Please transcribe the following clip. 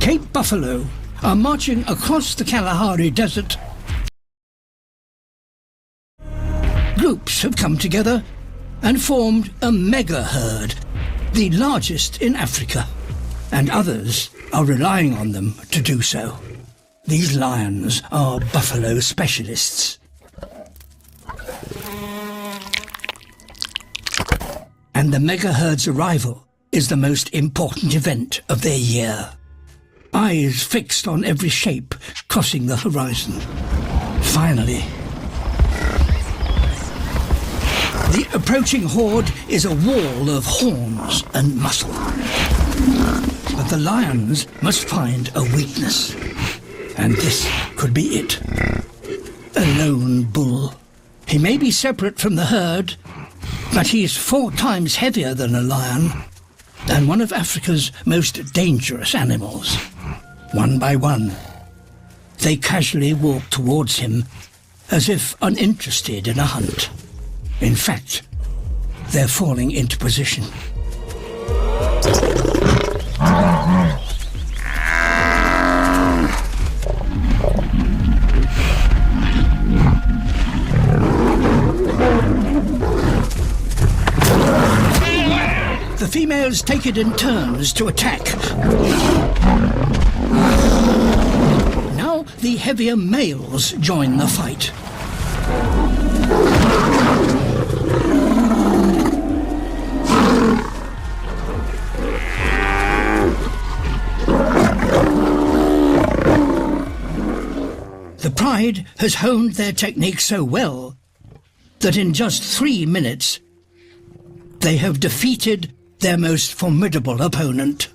Cape buffalo are marching across the Kalahari Desert. Groups have come together and formed a mega herd, the largest in Africa, and others are relying on them to do so. These lions are buffalo specialists. And the mega herd's arrival is the most important event of their year. Eyes fixed on every shape crossing the horizon. Finally, the approaching horde is a wall of horns and muscle. But the lions must find a weakness. And this could be it. A lone bull. He may be separate from the herd, but he's 4 times heavier than a lion, and one of Africa's most dangerous animals. One by one, they casually walk towards him, as if uninterested in a hunt. In fact, they're falling into position. The females take it in turns to attack. Now the heavier males join the fight. The Pride has honed their technique so well that in just 3 minutes they have defeated their most formidable opponent.